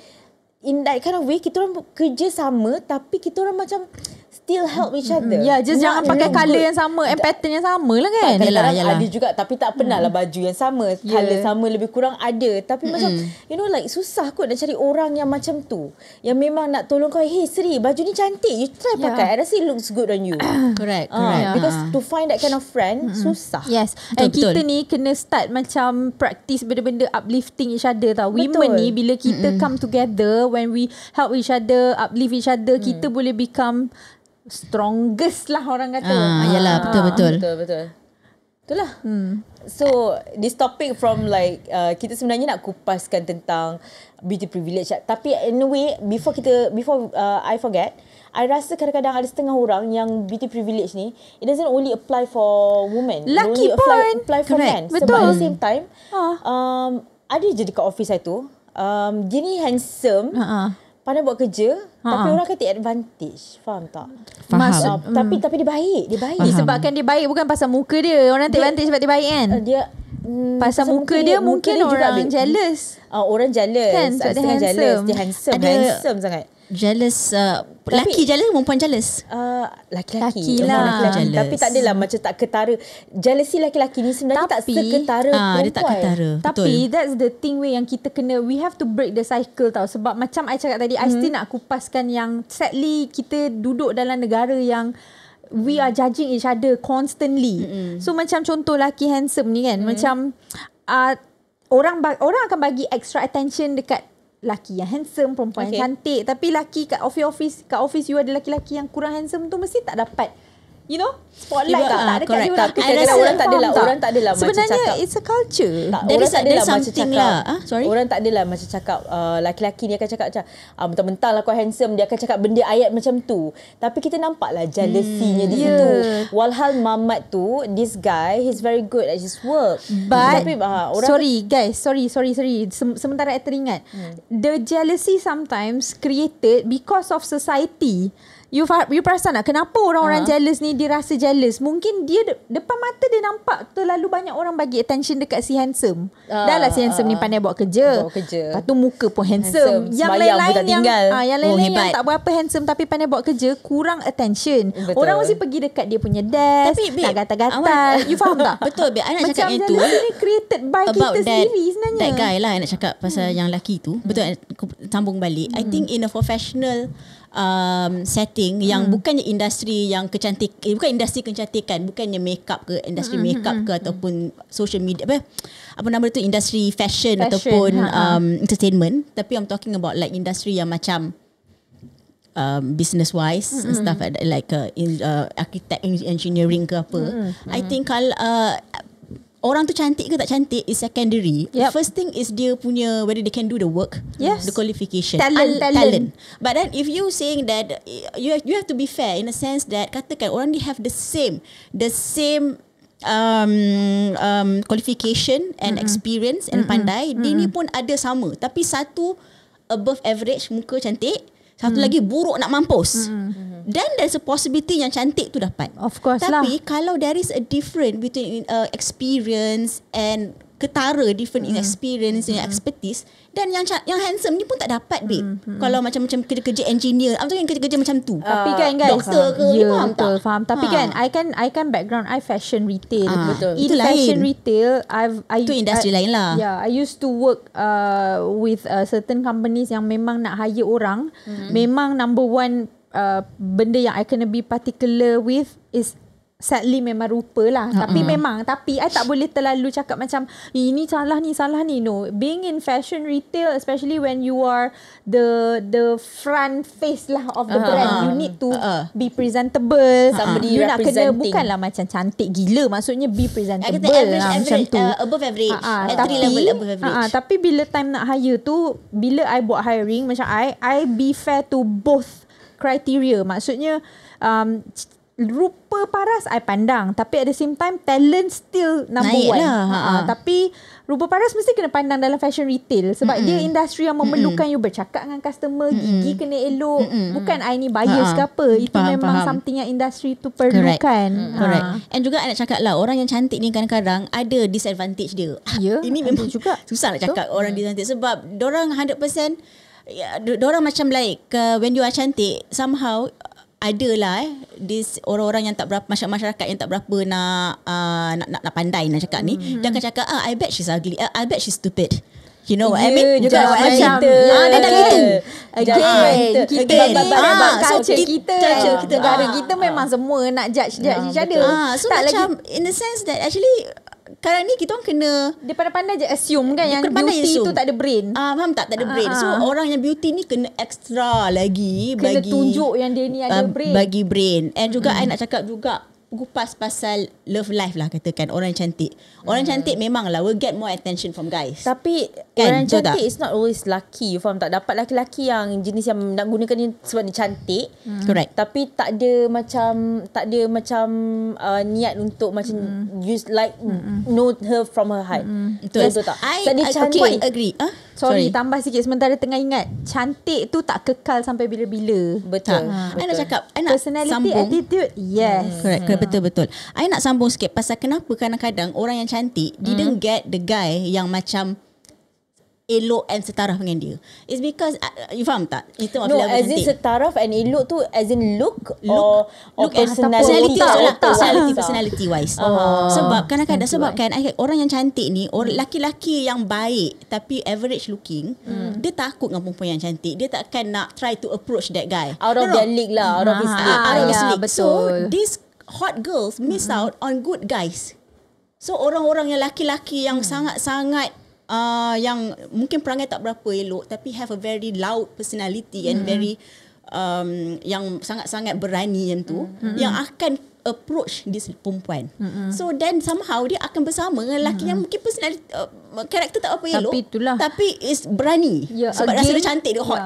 in that kind of way, kita orang kerja sama, tapi kita orang macam still help each other. Just jangan pakai colour yang sama and pattern yang sama lah kan. Yalah. Ada juga, tapi tak pernah lah baju yang sama, colour sama, lebih kurang ada. Tapi macam like susah kot nak cari orang yang macam tu, yang memang nak tolong kau. Hey Seri, baju ni cantik, you try pakai. I rasa it looks good on you. Correct. Because to find that kind of friend susah. Yes. And kita ni kena start macam practice benda-benda uplifting each other tau. Women ni bila kita come together, when we help each other, uplift each other, kita boleh become strongest lah orang kata. Yalah, betul. Itulah. So this topic from like kita sebenarnya nak kupaskan tentang beauty privilege. Tapi anyway, before I forget, I rasa kadang-kadang ada setengah orang yang beauty privilege ni, it doesn't only apply for women. Laki pun apply for men. Betul. Sebab at the same time ada je dekat office saya tu, dia ni handsome, pandai buat kerja, tapi orang akan take advantage. Faham tak? Faham. Tapi dia baik. Disebabkan dia baik, bukan pasal muka dia. Orang take advantage sebab dia baik kan? Pasal muka dia mungkin orang jealous. Orang jealous. Kan? Sebab dia handsome. Dia handsome sangat. Jealous. Lelaki jealous, perempuan jealous? Laki-laki lah. Tapi tak adalah macam tak ketara. Jealousy laki-laki ni sebenarnya tak seketara perempuan. Dia tak ketara. Tapi that's the thing yang kita kena, we have to break the cycle tau. Sebab macam I cakap tadi, I still nak kupaskan yang sadly kita duduk dalam negara yang we are judging each other constantly. So macam contoh laki handsome ni kan, macam orang akan bagi extra attention dekat laki yang handsome, perempuan yang cantik. Tapi laki kat office you ada laki-laki yang kurang handsome tu, mesti tak dapat spotlight. Tak dekat dia orang. Orang tak adalah macam cakap, sebenarnya it's a culture. There's something lah. Orang tak adalah macam cakap laki-laki ni akan cakap macam mentang-mentang lah kau handsome, dia akan cakap benda ayat macam tu. Tapi kita nampak lah jealousy-nya di situ. Walhal Mamat tu, this guy, he's very good at his work. But tapi, sorry guys, sorry. Sementara saya teringat, the jealousy sometimes created because of society. You perasan tak kenapa orang-orang jealous ni dia rasa jealous? Mungkin dia depan mata dia nampak terlalu banyak orang bagi attention dekat si handsome. Dah lah si handsome ni pandai buat kerja. Lepas tu muka pun handsome. Yang lain-lain yang yang tak berapa handsome tapi pandai buat kerja, kurang attention. Orang mesti pergi dekat dia punya desk, tapi, nak gatal-gatal. You faham tak? Betul, I nak cakap yang tu. Macam jealousy ni created by kita sendiri sebenarnya. That guy lah, I nak cakap pasal yang lelaki tu. Betul, sambung balik. I think in a professional setting yang bukannya industri yang bukan industri kecantikan, bukannya makeup ke industri makeup ke ataupun social media apa nama tu, industri fashion ataupun entertainment, tapi I'm talking about like industri yang macam business wise and stuff like architect, engineering ke apa. I think kalau orang tu cantik ke tak cantik is secondary. First thing is dia punya whether they can do the work, the qualification, talent. But then if you saying that you have to be fair in a sense that katakan orang ni have the same qualification and experience and pandai, dia ni pun ada sama, tapi satu above average muka cantik, satu lagi buruk nak mampus. Then there's a possibility yang cantik tu dapat. Of course Tapi lah. kalau there is a difference between experience and ketara different in experience and expertise, dan yang handsome ni pun tak dapat babe. Kalau macam kerja-kerja engineer, I'm talking kerja-kerja macam tu. Tapi kan guys, doktor ke, ya, faham betul, tak? faham. Tapi kan I kan background I fashion retail. Betul. In Itu fashion lain. retail Itu industri lain lah. Yeah, I used to work with certain companies yang memang nak hire orang. Memang number one benda yang I kena be particular with is sadly memang rupa lah. Tapi I tak boleh terlalu cakap macam ini salah ni. No, being in fashion retail, especially when you are the front face lah of the brand, you need to be presentable. Somebody You nak kena representing. bukanlah macam cantik gila, maksudnya be presentable Average, macam tu. above average, Tapi level above average. tapi bila time nak hire tu, bila I buat hiring macam I be fair to both criteria. Maksudnya rupa paras I pandang, tapi at the same time talent still number Naik one lah. Tapi rupa paras mesti kena pandang dalam fashion retail, sebab dia industri yang memerlukan you bercakap dengan customer, gigi kena elok. Bukan I ni bias ke apa, itu memang something yang industri tu perlukan. Correct. And juga I nak cakap lah, orang yang cantik ni kadang-kadang ada disadvantage dia. Ya, Ini memang ada juga. susah nak cakap orang disadvantage, sebab dorang 100% dorang macam like when you are cantik, somehow adalah this orang-orang yang tak berapa, masyarakat yang tak berapa nak pandai nak cakap ni, dia akan cakap I bet she's ugly, I bet she's stupid. You know what I mean? Juga macam dia dah gitu. Again, kita So kita negara kita memang semua nak judge each other. So Tak macam in the sense that actually sekarang ni kita orang kena dia pandai je assume kan yang pandai beauty assume. tu tak ada brain. Faham tak? Tak ada brain. So orang yang beauty ni kena extra lagi Kena bagi tunjuk yang dia ni ada brain. Bagi brain. And juga I nak cakap juga kupas pasal love life lah, katakan orang cantik. Orang cantik memang lah will get more attention from guys. Tapi Kan, orang betul cantik tak? is not always lucky. You faham tak? Dapat laki-laki yang jenis yang nak gunakan dia sebab dia cantik. Correct. Tapi tak ada macam niat untuk macam use like know her from her height. Betul tak? I Sebab dia cantik. quite agree. Sorry, tambah sikit sementara tengah ingat. Cantik tu tak kekal sampai bila-bila. Betul. I nak cakap, I nak Personality, sambung. attitude, yes. Correct, betul-betul. I nak sambung sikit pasal kenapa kadang-kadang orang yang cantik didn't get the guy yang macam elok and setaraf dengan dia. It's because you faham tak? Itu No, as in cantik. setaraf and elok tu as in look or and personality. personality wise. Sebab kadang-kadang sebab kan orang yang cantik ni, orang laki-laki yang baik tapi average looking, dia takut dengan perempuan yang cantik. Dia takkan nak try to approach that guy. Out of their league lah, out of his league. Out of his ya, league. So betul. these hot girls miss out on good guys. So orang-orang yang laki-laki yang sangat-sangat yang mungkin perangai tak berapa elok tapi have a very loud personality and very yang sangat-sangat berani yang tu, yang akan approach this perempuan. So then somehow dia akan bersama dengan lelaki yang mungkin personality karakter tak apa elok, Tapi itulah. tapi is berani. Ya, Sebab rasa again, dia cantik, dia hot.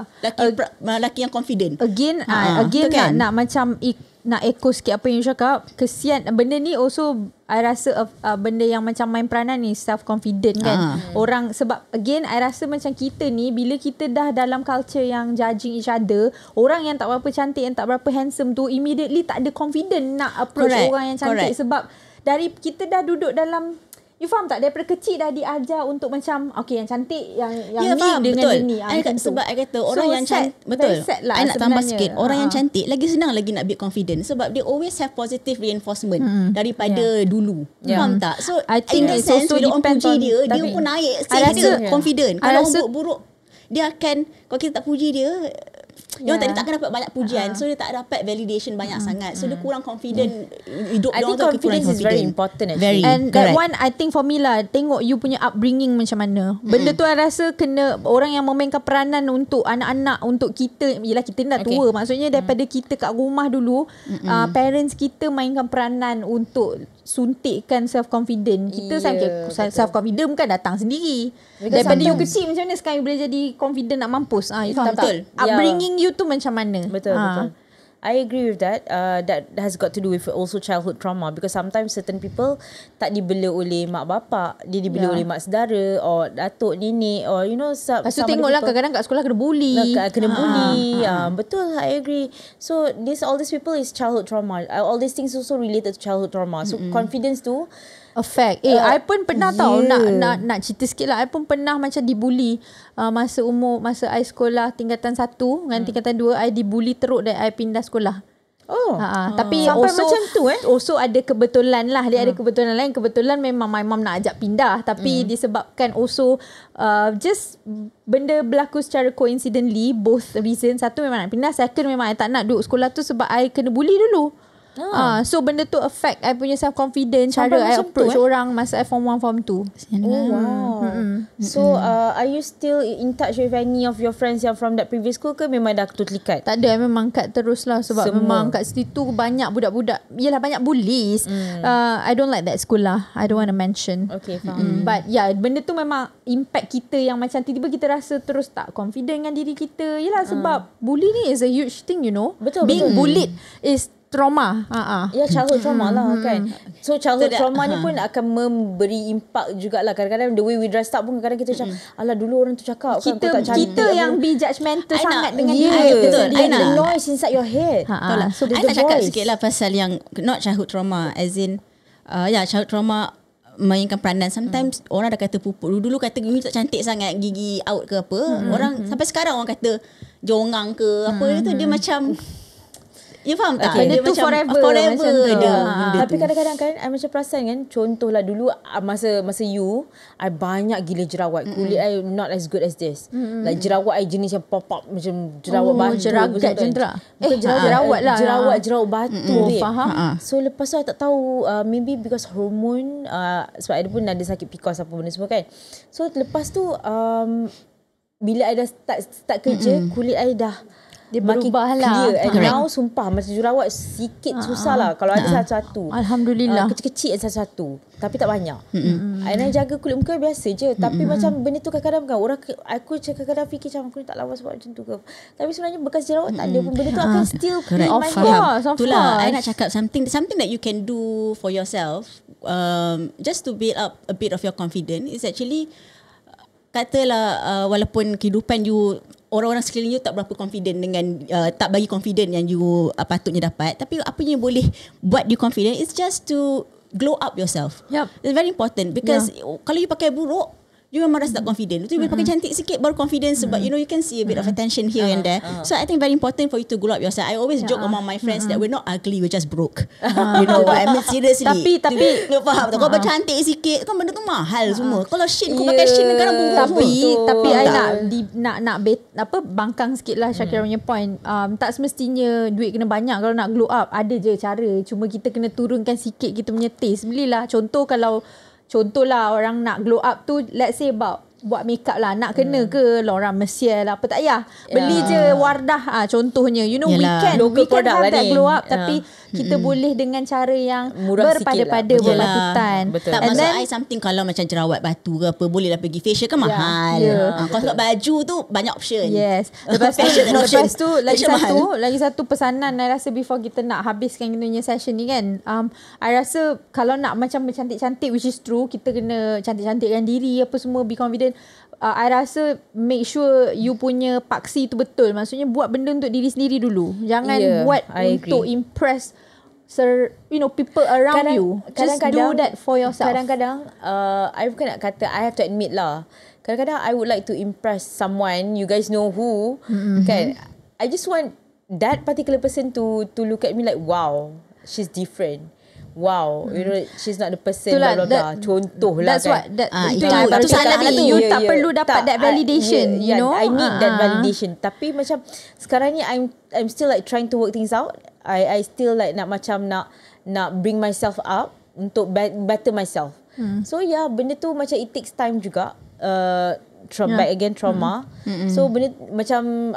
Lelaki yang confident. Again, betul kan? nak macam nak echo sikit apa yang you cakap. Kesian benda ni also I rasa benda yang macam main peranan ni self confident kan. Orang sebab again I rasa macam kita ni bila kita dah dalam culture yang judging each other, orang yang tak berapa cantik, yang tak berapa handsome tu immediately tak ada confident nak approach orang yang cantik. Sebab dari kita dah duduk dalam, you faham tak, daripada kecil dah diajar untuk macam okay yang cantik yang ni faham, dengan betul. ni Sebab I kata orang yang cantik, betul. I nak tambah sikit, orang yang cantik lagi senang lagi nak build confidence sebab dia always have positive reinforcement daripada dulu. Faham tak? So I think in that it's sense also bila orang depends puji on- dia, dia tapi pun naik I rasa- dia confident. I Kalau rasa- buruk-buruk dia akan, kalau kita tak puji dia, Dia tadi takkan dapat banyak pujian, so dia tak dapat validation banyak sangat, so dia kurang confident. Hidup I think confidence is very important actually. And that one I think for me lah, tengok you punya upbringing macam mana. Benda tu I rasa kena orang yang memainkan peranan untuk anak-anak, untuk kita. Yelah kita ni dah tua, maksudnya daripada kita kat rumah dulu, parents kita mainkan peranan untuk suntikkan self-confident. Kita self-confident bukan datang sendiri. Daripada you kecil macam mana sekarang you boleh jadi confident nak mampus. You faham tak? Upbringing you tu macam mana? Betul. I agree with that. That has got to do with also childhood trauma, because sometimes certain people tak dibela oleh mak bapak, dia dibela oleh mak saudara or datuk nenek, or you know lepas tu tengoklah kadang-kadang kat sekolah kena bully. Betul, I agree. So all these people is childhood trauma. All these things also related to childhood trauma. So confidence tu affect. I pun pernah tahu nak cerita sikit lah. I pun pernah macam dibuli masa I sekolah tingkatan 1 dengan tingkatan 2, I dibuli teruk dan I pindah sekolah. Tapi sampai also, macam tu also ada kebetulan lah. Dia ada kebetulan lain. Kebetulan memang my mom nak ajak pindah, tapi disebabkan also just benda berlaku secara coincidentally. Both reason. Satu memang nak pindah, second memang I tak nak duduk sekolah tu sebab I kena bully dulu. So benda tu affect I punya self confidence, cara I approach orang masa I form 1 form 2. So are you still in touch with any of your friends yang from that previous school ke memang dah totally cut? Tak ada, memang cut terus lah. Sebab memang kat situ banyak budak-budak, yelah banyak bullies. I don't like that school lah. I don't want to mention. Okay, faham. But benda tu memang impact kita, yang macam tiba-tiba kita rasa terus tak confident dengan diri kita. Yelah sebab bully ni is a huge thing, you know. Being bullied is trauma. Ya, childhood trauma lah kan. So childhood trauma ni pun akan memberi impak jugalah. Kadang-kadang the way we dress up pun kadang-kadang kita macam alah dulu orang tu cakap kan aku tak cantik. Kita yang be judgemental sangat dengan diri kita. The noise inside your head. So I nak cakap sikit lah pasal yang not childhood trauma, as in childhood trauma mainkan peranan. Sometimes orang dah kata pupuk. Dulu kata gigi tak cantik sangat, gigi out ke apa. Orang sampai sekarang orang kata jongang ke apa tu, dia macam you faham tak? Benda tu macam forever dia. Tapi kadang-kadang kan I macam perasan kan, contohlah dulu masa you, I banyak gila jerawat. Kulit I not as good as this. Like jerawat I jenis yang pop up macam jerawat batu. Jeragat jendera. Bukan jerawat lah. Jerawat batu. Faham. So lepas tu I tak tahu, maybe because hormone, sebab I pun ada sakit PCOS apa benda semua kan. So lepas tu bila I dah start kerja, kulit I dah dia berubah lah. And now sumpah macam jerawat sikit susah lah. Kalau ada satu-satu, Alhamdulillah. Kecil-kecil satu-satu, tapi tak banyak. I jaga kulit muka biasa je. Tapi macam benda tu kadang-kadang kan orang, aku kadang-kadang fikir macam aku ni tak lawa sebab macam tu ke. Tapi sebenarnya bekas jerawat tak ada pun. Benda tu akan still clean my course. Itulah I nak cakap something that you can do for yourself, just to build up a bit of your confidence, is actually katalah walaupun kehidupan you, orang-orang sekeliling you tak berapa confident dengan tak bagi confident yang you patutnya dapat, tapi apa yang boleh buat you confident is just to glow up yourself. It's very important, because kalau you pakai buruk, you memang rasa tak confident. Tu you pakai cantik sikit baru confidence, sebab you know you can see a bit of attention here and there. So I think very important for you to glow up yourself. I always joke among my friends that we're not ugly, we're just broke. You know what I mean, seriously. Tapi you faham tak? Kau bercantik sikit kan benda tu mahal semua. Kalau shit kau pakai shit kadang buruk. Tapi I nak bangkang sikit lah Syakira punya point. Tak semestinya duit kena banyak kalau nak glow up. Ada je cara. Cuma kita kena turunkan sikit kita punya taste. Belilah Contohlah orang nak glow up tu, let's say buat makeup lah, nak kena ke Laura Mercier lah apa, tak payah beli je Wardah contohnya, you know. Yalah. we can have that glow up, tapi kita boleh dengan cara yang murah berpada-pada, berpatutan. Tak masuk I something kalau macam jerawat batu ke apa, boleh lah pergi facial kan mahal. Kalau sebab baju tu banyak option. Yes. Lepas tu lagi satu pesanan I rasa before kita nak habiskan kita punya session ni kan. I rasa kalau nak macam bercantik-cantik, which is true, kita kena cantik-cantikkan diri apa semua, be confident. I rasa make sure you punya paksi tu betul. Maksudnya buat benda untuk diri sendiri dulu. Jangan buat untuk impress people around you. Just do that for yourself. Kadang-kadang I bukan nak kata, I have to admit lah, kadang-kadang I would like to impress someone, you guys know who, kan. I just want that particular person to look at me like, wow, she's different. wow, you know, she's not the person, Itulah, blah blah blah. Contoh lah that's kan. Itu salah tadi. You tak perlu dapat that validation, you know. I need that validation. Tapi macam sekarang ni I'm still like trying to work things out. I still like nak bring myself up untuk better myself. So benda tu macam it takes time juga. Back again trauma. So benda macam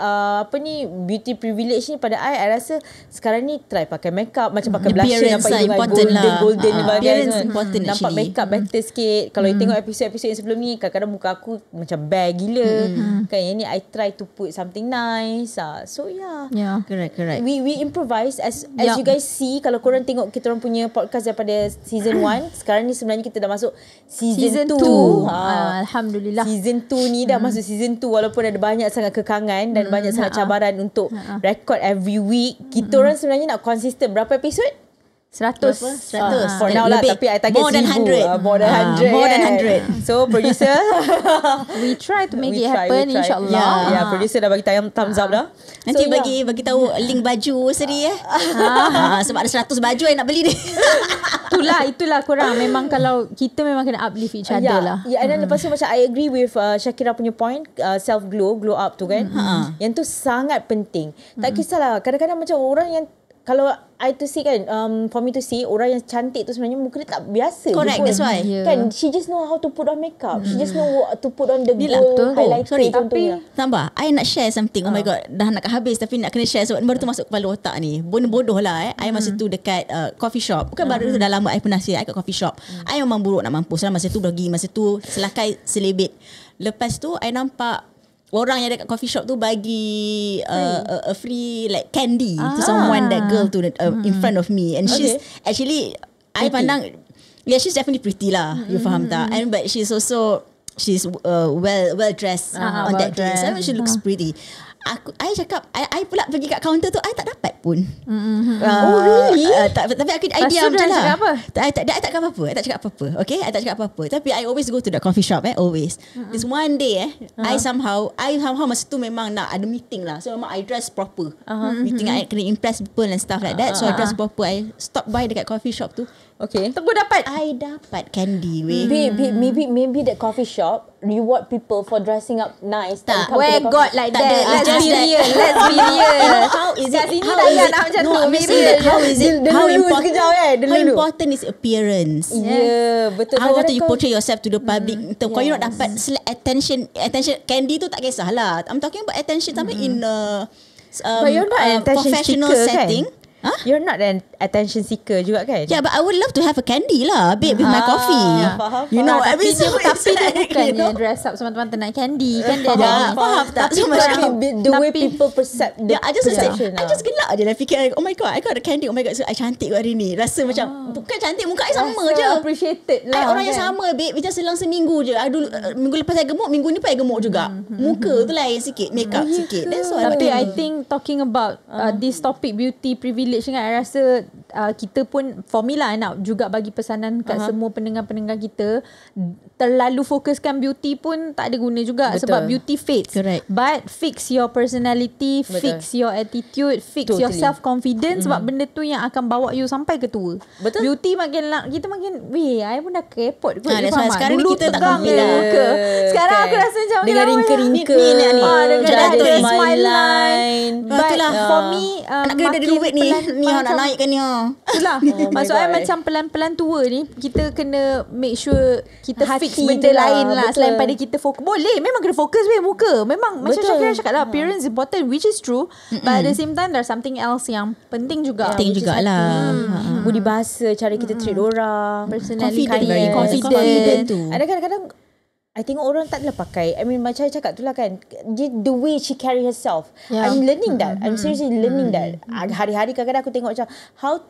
beauty privilege ni pada I rasa sekarang ni try pakai makeup, macam pakai blusher, nampak hidung golden appearance important nampak actually. makeup better sikit. Kalau you tengok episod-episod yang sebelum ni, kadang-kadang muka aku macam bare gila. Kan yang ni I try to put something nice. So Correct. We improvise as you guys see. Kalau korang tengok kita orang punya podcast daripada season 1, sekarang ni sebenarnya kita dah masuk season 2. Alhamdulillah. Season 2 ni dah masuk season 2, walaupun ada banyak sangat kekangan dan banyak sangat cabaran untuk record every week. Kita orang sebenarnya nak konsisten berapa episod? 100. For now lah, tapi I target more than 100. More than 100. So producer, we try to make it happen, insyaAllah. Producer dah bagi thumbs up dah. Nanti bagi tahu link baju seri sebab ada 100 baju yang nak beli ni. Itulah korang. Memang kalau kita memang kena uplift each other lah. And then lepas tu macam I agree with Shakira punya point, self glow up tu kan. Yang tu sangat penting. Tak kisahlah, kadang-kadang macam orang yang, kalau I to see kan, for me to see, orang yang cantik tu sebenarnya muka dia tak biasa. Correct, that's why. Kan, she just know how to put on makeup. She just know to put on the gold highlighter. Contohnya. Tambah, I nak share something. Oh my god, dah nak habis tapi nak kena share sebab baru tu masuk kepala otak ni. Bodoh lah I masa tu dekat coffee shop. Bukan baru tu, dah lama I pernah share I kat coffee shop. I memang buruk nak mampus lah masa tu. Masa tu selakai selebit. Lepas tu I nampak orang yang dekat coffee shop tu bagi a free like candy to someone, that girl to in front of me, and she's actually I pandang she's definitely pretty lah, you faham tak, and but she's well dressed on that day, so she looks pretty. I cakap I pula pergi kat counter tu I tak dapat pun. Oh really? Tapi aku I diam je lah. I tak cakap apa-apa. Okay, I tak cakap apa-apa. Tapi I always go to the coffee shop always. This one day I somehow masa tu memang nak ada meeting lah. So memang I dress proper. Meeting I kena impress people and stuff like that. So I dress proper. I stop by dekat coffee shop tu. Okay. Tunggu dapat. I dapat candy weh. Maybe that coffee shop reward people for dressing up nice. Tak. Where got like that? Let's be real. How is it? How important is appearance? Yeah, betul. How do you portray yourself to the public? Kau you nak dapat attention. Candy tu tak kisahlah. I'm talking about attention tapi in but you're not an attention professional seeker, setting. Kan? You're not an attention seeker juga kan? Yeah, but I would love to have a candy lah, babe, with my coffee. Faham. You know, tapi dia like, bukannya dress up semata-mata nak candy. Kan dia ada faham tak? So the way people perceive the I just gelak je lah fikir, oh my god, I got a candy, oh my god, so I cantik hari ni. Rasa macam bukan cantik, muka I sama je. Appreciated lah. I orang yang sama, babe. Macam selang seminggu je. Minggu lepas I gemuk, minggu ni pun I gemuk juga. Muka tu lain sikit, makeup sikit. That's all. Tapi I think talking about this topic beauty privilege kan, I rasa kita pun, for me lah, nak juga bagi pesanan kat semua pendengar-pendengar kita, terlalu fokuskan beauty pun tak ada guna juga. Betul. Sebab beauty fades. Correct. But fix your personality, fix your attitude, fix your self-confidence, sebab benda tu yang akan bawa you sampai ke tua. Betul. Beauty kita makin I pun dah kepot kot. Sekarang dulu kita tak tegang confident. muka. Sekarang aku rasa macam dengan ringka-ringka dengan ada smile line. But itulah. for me nak kena ada duit ni. Ni nak naikkan ni. Itulah. Maksud I macam pelan-pelan tua ni, kita kena make sure kita fix benda je lah. lain lah. Betul. Selain pada kita fokus. Boleh, memang kena fokus muka. Memang macam Shakira cakap lah, appearance important, which is true. But at the same time, there's something else yang penting juga. Penting jugalah. Budi bahasa, cara kita treat orang, Personality, very confident tu. Ada kadang-kadang I tengok orang tak adalah pakai, I mean macam I cakap tu lah kan, the way she carry herself. I'm learning that. I'm seriously learning that. Hari-hari kadang-kadang aku tengok macam how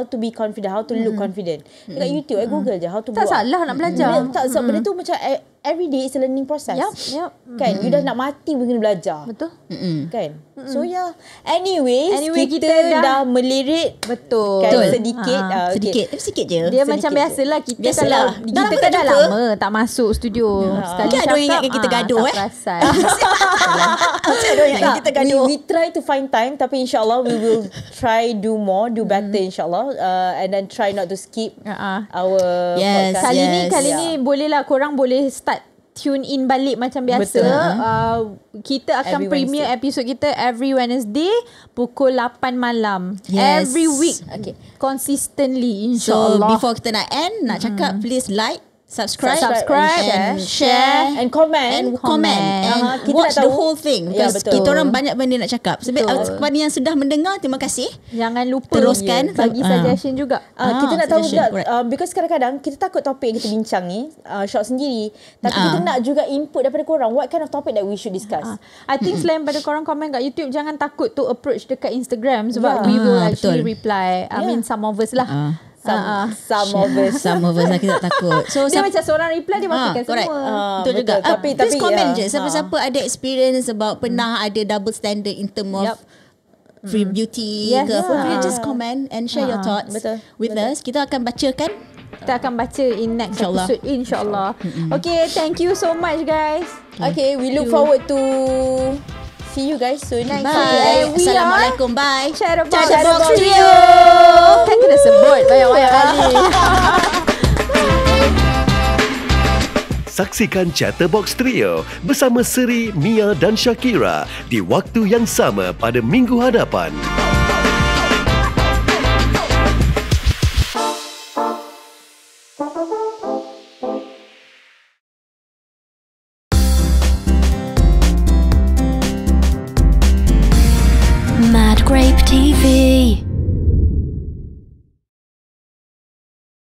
to be confident, how to look confident. Dekat YouTube I Google je how to Tak salah nak belajar. Tak sebab benda tu macam every day is a learning process. Yep. Kan, you dah nak mati pun kena belajar. Betul. Kan. So Anyway, kita dah melirik. Betul. Kan, sedikit. Sedikit je. Dia macam biasalah kita Biasalah. kalau kita kan dah lama tak masuk studio. Sekali Mungkin ada orang ingatkan kita gaduh tak perasan. Macam ada yang kita gaduh. We try to find time, tapi insyaAllah we will try do better insyaAllah, and then try not to skip our Yes. podcast. Kali ni bolehlah korang boleh start tune in balik macam biasa. Kita akan Every premiere Wednesday. episode kita every Wednesday pukul 8 malam. Yes. Every week. Okay. Consistently, So insyaAllah. before kita nak end, nak cakap please like, subscribe and share and comment and kita watch nak the tahu. whole thing, Ya, because betul. kita orang banyak benda nak cakap. Kepada yang sudah mendengar, terima kasih. Jangan lupa Teruskan. bagi suggestion juga. Kita nak tahu suggestion, juga, because kadang-kadang kita takut topik yang kita bincang ni short sendiri, tapi kita nak juga input daripada korang, what kind of topic that we should discuss. I think selain pada korang komen kat YouTube, jangan takut to approach dekat Instagram sebab we will actually betul. reply. I mean some of us lah. Some of us. Some of us lah, kita tak takut. So Dia macam seorang reply dia matikan correct. semua. Betul juga. Tapi Please comment je. ya. Siapa-siapa ada experience about pernah ada double standard in term of free beauty Yes. ke apa, just comment and share your thoughts with us. Kita akan bacakan. Kita akan baca in next InsyaAllah. episode, insyaAllah. Okay, thank you so much guys. Okay, we look forward to see you guys soon. Next Bye. time. We Assalamualaikum. Bye. Chatterbox Chatterbox Trio. Kan kena sebut banyak-banyak kali. Saksikan Chatterbox Trio bersama Seri, Mia dan Shakira di waktu yang sama pada minggu hadapan.